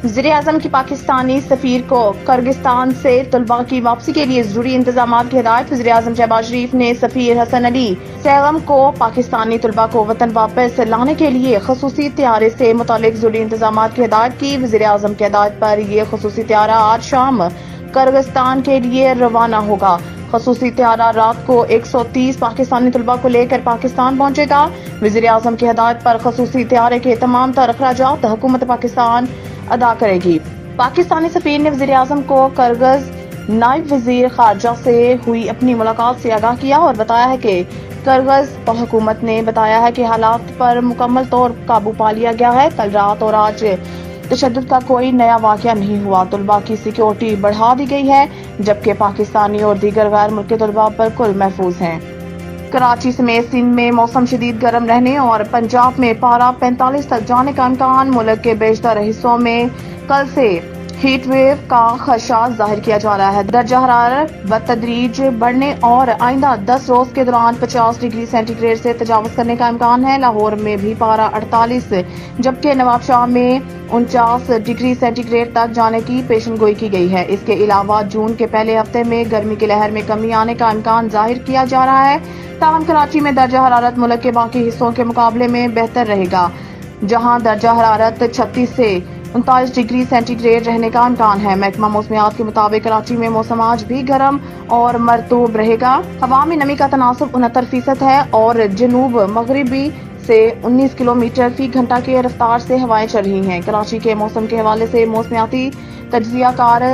वज़ीर-ए-आज़म की पाकिस्तानी सफीर को किर्गिस्तान से तलबा की वापसी के लिए जरूरी इंतजामात की हिदायत। वज़ीर-ए-आज़म शहबाज शरीफ ने सफीर हसन अली सैगम को पाकिस्तानी तलबा को वतन वापस लाने के लिए खसूसी त्यारे से मुतालिक जरूरी इंतजामात की हिदायत की। वज़ीर-ए-आज़म की हिदायत पर यह खसूसी त्यारा आज शाम किर्गिस्तान के लिए रवाना होगा। खसूसी त्यारा रात को 130 पाकिस्तानी तलबा को लेकर पाकिस्तान पहुंचेगा। वज़ीर-ए-आज़म की हिदायत पर खसूसी त्यारे के तमाम तर अखराजात हुकूमत पाकिस्तान अदा करेगी। पाकिस्तानी सफीर ने वज़ीर-ए-आज़म को किर्गिज़ नायब वज़ीर खारजा से हुई अपनी मुलाकात से आगाह किया और बताया है कि किर्गिज़ हुकूमत ने बताया है कि हालात पर मुकम्मल तौर काबू पा लिया गया है। कल रात और आज तशद्दुद का कोई नया वाक़या नहीं हुआ। तलबा की सिक्योरिटी बढ़ा दी गई है, जबकि पाकिस्तानी और दीगर गैर मुल्की तलबा बिल्कुल महफूज हैं। कराची समेत सिंध में मौसम शदीद गर्म रहने और पंजाब में पारा 45 तक जाने का इम्कान। मुल्क के बेशतर हिस्सों में कल से हीट वेव का खदशा जाहिर किया जा रहा है। दर्जा हरारत बतदरीज बढ़ने और आइंदा 10 रोज के दौरान 50 डिग्री सेंटीग्रेड से तजावुज करने का इम्कान है। लाहौर में भी पारा 48 जबकि नवाबशाह में 49 डिग्री सेंटीग्रेड तक जाने की पेशनगोई की गई है। इसके अलावा जून के पहले हफ्ते में गर्मी की लहर में कमी आने का इम्कान जाहिर किया जा रहा है। ताहम कराची में दर्जा हरारत मुल्क के बाकी हिस्सों के मुकाबले में बेहतर रहेगा, जहां दर्जा हरारत 36 से 39 डिग्री सेंटीग्रेड रहने का इम्कान है। महकमा मौसमियात के मुताबिक कराची में मौसम आज भी गर्म और मरतूब रहेगा। हवा में नमी का तनासब 69% है और जनूब मगरिबी से 19 किलोमीटर फी घंटा की रफ्तार से हवाएं चल रही हैं। कराची के मौसम के हवाले से मौसमियाती तज्जियाकार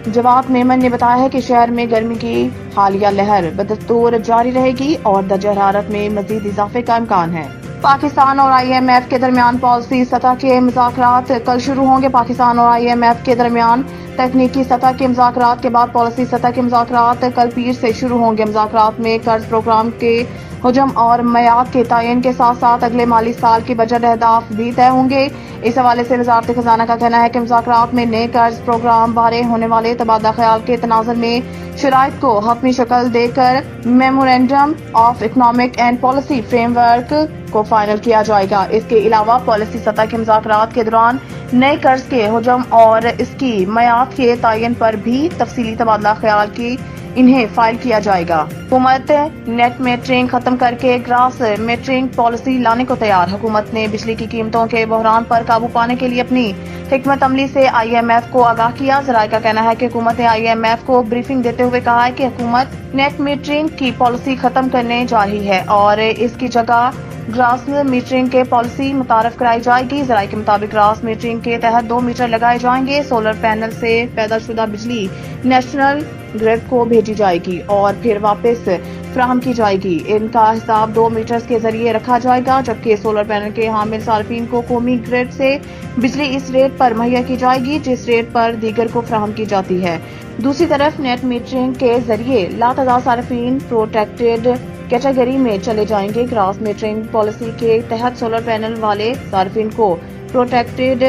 जवाब मेमन ने बताया है कि शहर में गर्मी की हालिया लहर बदस्तूर जारी रहेगी और दर्जा हरारत में मजीद इजाफे का इम्कान है। पाकिस्तान और IMF के दरमियान पॉलिसी सतह के मुज़ाकरात कल शुरू होंगे। पाकिस्तान और IMF के दरमियान तकनीकी सतह के मुज़ाकरात के बाद पॉलिसी सतह के मुज़ाकरात कल पीर से शुरू होंगे। मुज़ाकरात में कर्ज प्रोग्राम के हुजम और मयाद के तयन के साथ साथ अगले माली साल के बजट अहदाफ भी तय होंगे। इस हवाले से वज़ारत खजाना का कहना है कि मुज़ाकरात में नए कर्ज प्रोग्राम बारे होने वाले तबादला ख्याल के तनाजुर में शराइत को हतमी शक्ल देकर memorandum of economic and policy framework को फाइनल किया जाएगा। इसके अलावा पॉलिसी सतह के मुज़ाकरात के दौरान नए कर्ज के हुजम और इसकी मयाद के तयन पर भी तफसीली तबादला ख्याल की इन्हें फाइल किया जाएगा। हुकूमत नेट मेटरिंग खत्म करके ग्रास मेटरिंग पॉलिसी लाने को तैयार। हुकूमत ने बिजली की कीमतों के बहरान पर काबू पाने के लिए अपनी हिकमत अमली से IMF को आगाह किया। ज़राए का कहना है कि हुकूमत ने IMF को ब्रीफिंग देते हुए कहा है कि हुकूमत नेट मीटरिंग की पॉलिसी खत्म करने जा रही है और इसकी जगह ग्रास मीटरिंग के पॉलिसी मुतारफ कराई जाएगी। ज़राए के मुताबिक ग्रास मीटरिंग के तहत 2 मीटर लगाए जाएंगे। सोलर पैनल से पैदा शुदा बिजली नेशनल ग्रिड को भेजी जाएगी और फिर वापस फराहम की जाएगी। इनका हिसाब 2 मीटर्स के जरिए रखा जाएगा, जबकि सोलर पैनल के हामिल सार्फिन को कौमी ग्रिड से बिजली इस रेट पर मुहैया की जाएगी जिस रेट पर दीगर को फराहम की जाती है। दूसरी तरफ नेट मीटरिंग के जरिए लातदार सार्फिन प्रोटेक्टेड कैटेगरी में चले जाएंगे। ग्रास मीटरिंग पॉलिसी के तहत सोलर पैनल वाले सार्फिन को प्रोटेक्टेड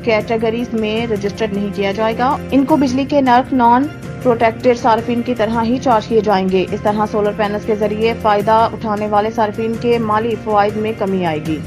कैटेगरीज में रजिस्टर्ड नहीं किया जाएगा। इनको बिजली के नर्क नॉन प्रोटेक्टेड सार्फिन की तरह ही चार्ज किए जाएंगे। इस तरह सोलर पैनल्स के जरिए फायदा उठाने वाले सार्फिन के माली फवाइद में कमी आएगी।